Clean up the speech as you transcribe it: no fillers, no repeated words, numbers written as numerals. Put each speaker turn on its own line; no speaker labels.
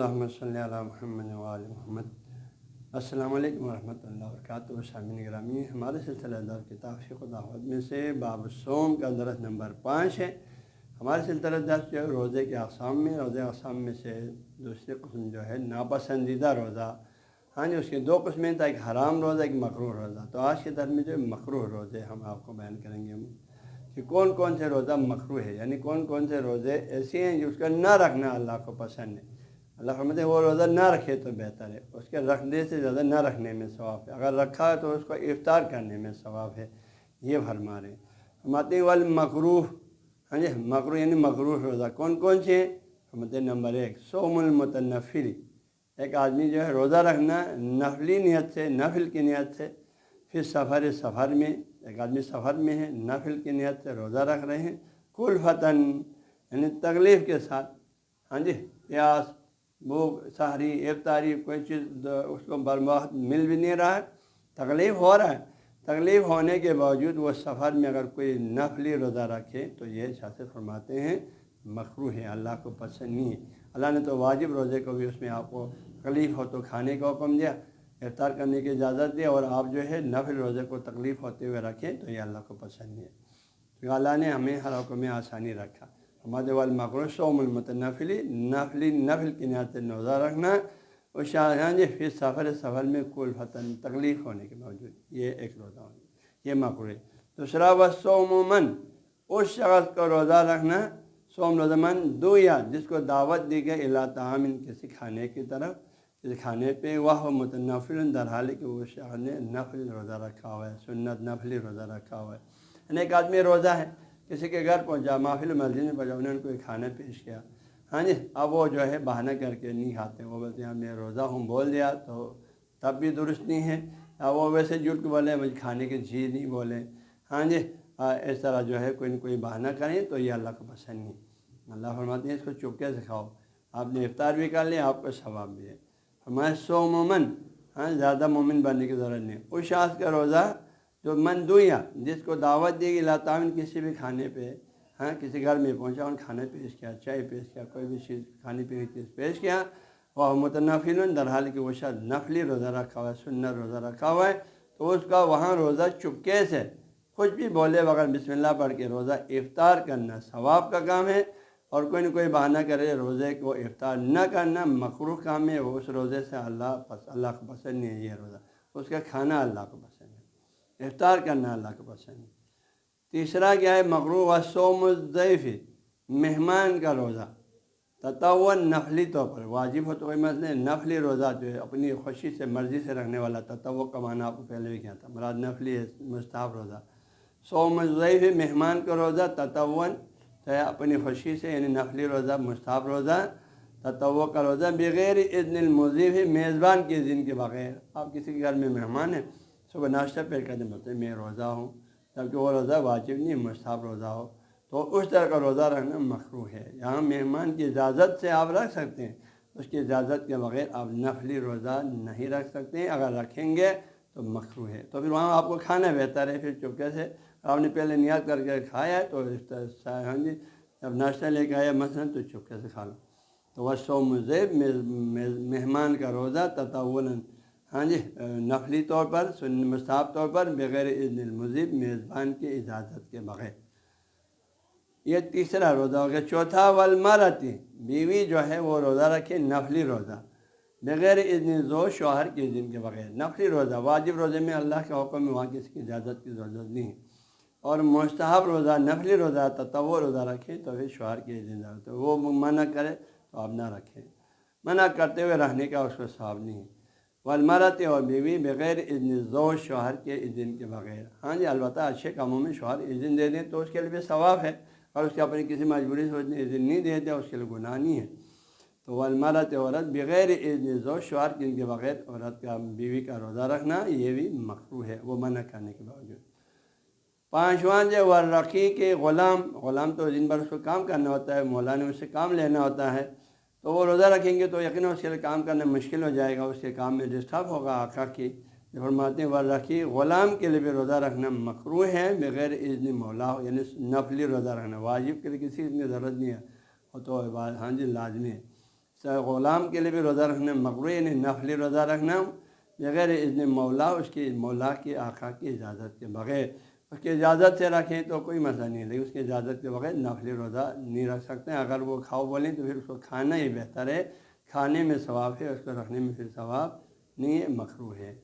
اللہم صلی علی محمد وآل محمد۔ السلام علیکم ورحمۃ اللہ وبرکاتہ۔ سامعین گرامی، ہمارے سلسلہ دار کتاب فقہ و دعوت میں سے باب الصوم کا درس نمبر 5 ہے۔ ہمارے سلسلہ درس جو ہے روزے کے اقسام میں، روزے اقسام میں سے دوسری قسم جو ہے ناپسندیدہ روزہ، اس کے 2 قسمیں تھا، ایک حرام روزہ، ایک مکروہ روزہ۔ تو آج کے درس میں جو ہے مکروہ روزے ہم آپ کو بیان کریں گے کہ کون کون سے روزہ مکروہ ہے، یعنی کون کون سے روزے ایسے ہیں جو اس کا نہ رکھنا اللہ کو پسند ہے۔ اللہ فرماتے ہیں وہ روزہ نہ رکھے تو بہتر ہے، اس کے رکھنے سے زیادہ نہ رکھنے میں ثواب ہے، اگر رکھا ہے تو اس کو افطار کرنے میں ثواب ہے، یہ فرما رہے ہیں۔ فرماتے ہیں والمکروہ، مکروہ یعنی مکروہ روزہ کون کون سے ہیں؟ فرماتے ہیں نمبر 1 صوم المتنفل، ایک آدمی جو ہے روزہ رکھنا نفلی نیت سے، نفل کی نیت سے، پھر سفر میں ایک آدمی سفر میں ہے، نفل کی نیت سے روزہ رکھ رہے ہیں، کلفتن یعنی تکلیف کے ساتھ، پیاس، بھوک، سحری، افطاری، کوئی چیز اس کو برموقت مل بھی نہیں رہا ہے، تکلیف ہو رہا ہے، تکلیف ہونے کے باوجود وہ سفر میں اگر کوئی نفلی روزہ رکھے تو یہ شاذ فرماتے ہیں مکروہ ہے، اللہ کو پسند نہیں ہے۔ اللہ نے تو واجب روزے کو بھی اس میں آپ کو تکلیف ہو تو کھانے کا حکم دیا، افطار کرنے کی اجازت دی، اور آپ جو ہے نفل روزے کو تکلیف ہوتے ہوئے رکھیں تو یہ اللہ کو پسند نہیں ہے۔ تو اللہ نے ہمیں ہر حکم میں آسانی رکھا۔ ہمارے والمکروہ صوم المتنفل، نفل کی نیت سے روزہ رکھنا، اور پھر سفر میں کلفتن تکلیف ہونے کے باوجود، یہ ایک روزہ ہونا، یہ مکروہ ہے۔ دوسرا والصوم من، اس شخص کو روزہ رکھنا، صوم روزہ من دویا جس کو دعوت دی گئی الی طعام، کسی کھانے کی طرف، کسی کھانے پہ، وہ متنفل در حال کہ وہ شخص نے نفل روزہ رکھا ہوا ہے، سنت نفلی روزہ رکھا ہوا ہے۔ یعنی ایک آدمی روزہ ہے، کسی کے گھر پہنچا، محفل مسجد میں پہنچا، انہوں نے کوئی کھانا پیش کیا، اب وہ جو ہے بہانہ کر کے نہیں کھاتے، وہ بولتے ہیں میں روزہ ہوں بول دیا تو تب بھی درست نہیں ہے، اب وہ ویسے جھوٹ کو بولے مجھے کھانے کی چیز نہیں بولے، اس طرح جو ہے کوئی نہ کوئی بہانہ کریں تو یہ اللہ کو پسند نہیں۔ اللہ فرماتے ہیں اس کو چپکے سے کھاؤ، آپ نے افطار بھی کر لیا، آپ کو ثواب بھی ہے۔ ہمارے صوم، زیادہ مومن بننے کی ضرورت نہیں، اس شخص کا روزہ جو من دویا جس کو دعوت دی گئی الی طعام، کسی بھی کھانے پہ، کسی گھر میں پہنچا اور کھانا پیش کیا، چائے پیش کیا، کوئی بھی چیز کھانے پینے کی چیز پیش کیا، وہ متنفل در حال کہ وہ شاید نفلی روزہ رکھا ہوا ہے، سنت روزہ رکھا ہوا ہے، تو اس کا وہاں روزہ چپکے سے کچھ بھی بولے بغیر بسم اللہ پڑھ کے روزہ افطار کرنا ثواب کا کام ہے، اور کوئی نہ کوئی بہانہ کرے روزے کو افطار نہ کرنا مکروہ کام ہے، وہ اس روزے سے اللہ کو پسند نہیں ہے، یہ روزہ اس کا کھانا اللہ کو پسند ہے، افطار کرنا اللہ کو پسند ہے۔ تیسرا کیا ہے؟ مکروہ والصوم الضیف، مہمان کا روزہ تطوع نفلی طور پر، واجب ہو تو کوئی مسئلہ نہیں، نفلی روزہ جو ہے اپنی خوشی سے مرضی سے رکھنے والا، تطوع کا معنی آپ کو پہلے بھی کیا تھا، مراد نفلی ہے، مستحب روزہ۔ صوم الضیف مہمان کا روزہ تطوع ہے اپنی خوشی سے، یعنی نفلی روزہ، مستحب روزہ، تطوع کا روزہ، بغیر اذن المضیف، میزبان کے اذن کے بغیر۔ آپ کسی کے گھر میں مہمان ہیں، صبح ناشتہ پیش کرتے بولتے ہیں میں روزہ ہوں، جبکہ وہ روزہ واجب نہیں، مستحب روزہ ہو، تو اس طرح کا روزہ رکھنا مکروہ ہے۔ یہاں مہمان کی اجازت سے آپ رکھ سکتے ہیں، اس کی اجازت کے بغیر آپ نفلی روزہ نہیں رکھ سکتے ہیں، اگر رکھیں گے تو مکروہ ہے۔ تو پھر وہاں آپ کو کھانا بہتر ہے، پھر چپکے سے آپ نے پہلے نیت کر کے کھایا ہے تو اس طرح جب ناشتہ لے کے آیا مثلاً تو چپکے سے کھا لو۔ تو وہ صوم الضیف، مہمان کا روزہ تطوعاً، نفلی طور پر، مستحب طور پر، بغیر اذن المضیف، میزبان کی اجازت کے بغیر، یہ تیسرا روزہ ہو گیا۔ چوتھا والمرأۃ، بیوی جو ہے وہ روزہ رکھے نفلی روزہ، بغیر اذن زوج، شوہر کے اذن کے بغیر، نفلی روزہ، واجب روزے میں اللہ کے حکم میں وہاں کسی کی اجازت کی ضرورت نہیں ہے، اور مستحب روزہ، نفلی روزہ، تطوع روزہ رکھے تو پھر شوہر کے اذن ضرورت ہے، وہ منع کرے تو آپ نہ رکھیں، منع کرتے ہوئے رہنے کا اس کو ثواب نہیں ہے۔ والمرأۃ، اور بیوی، بغیر اذن زوج، شوہر کے اذن کے بغیر، البتہ اچھے کاموں میں شوہر اذن دے دیں تو اس کے لیے بھی ثواب ہے، اور اس کے اپنی کسی مجبوری سے اس نے اذن نہیں دیتے اس کے لیے گناہ نہیں ہے۔ تو والمرأۃ، عورت، بغیر اذن زوج، شوہر کے اذن کے بغیر عورت کا، بیوی کا روزہ رکھنا یہ بھی مکروہ ہے، وہ منع کرنے کے باوجود۔ پانچواں جو والرقیق، غلام تو دن بھر اس کو کام کرنا ہوتا ہے، مولا نے اس سے کام لینا ہوتا ہے، تو وہ روزہ رکھیں گے تو یقیناً اس کے لیے کام کرنا مشکل ہو جائے گا، اس کے کام میں ڈسٹرب ہوگا آقا کی۔ فرماتے ہیں والرقیق، غلام کے لیے بھی روزہ رکھنا مکروہ ہے، بغیر اذن مولا، یعنی نفلی روزہ رکھنا، واجب کے لیے کسی کی ضرورت نہیں ہے، وہ تو لازمی ہے۔ غلام کے لیے بھی روزہ رکھنا مقروء یعنی نفلی روزہ رکھنا بغیر اذن مولا، اس کی مولا کی آقا کی اجازت کے بغیر، اس کی اجازت سے رکھیں تو کوئی مسئلہ نہیں، لیکن اس کی اجازت کے بغیر نفلی روزہ نہیں رکھ سکتے ہیں۔ اگر وہ کھاؤ بولیں تو پھر اس کو کھانا ہی بہتر ہے، کھانے میں ثواب ہے، اس کو رکھنے میں پھر ثواب نہیں ہے، مکروہ ہے۔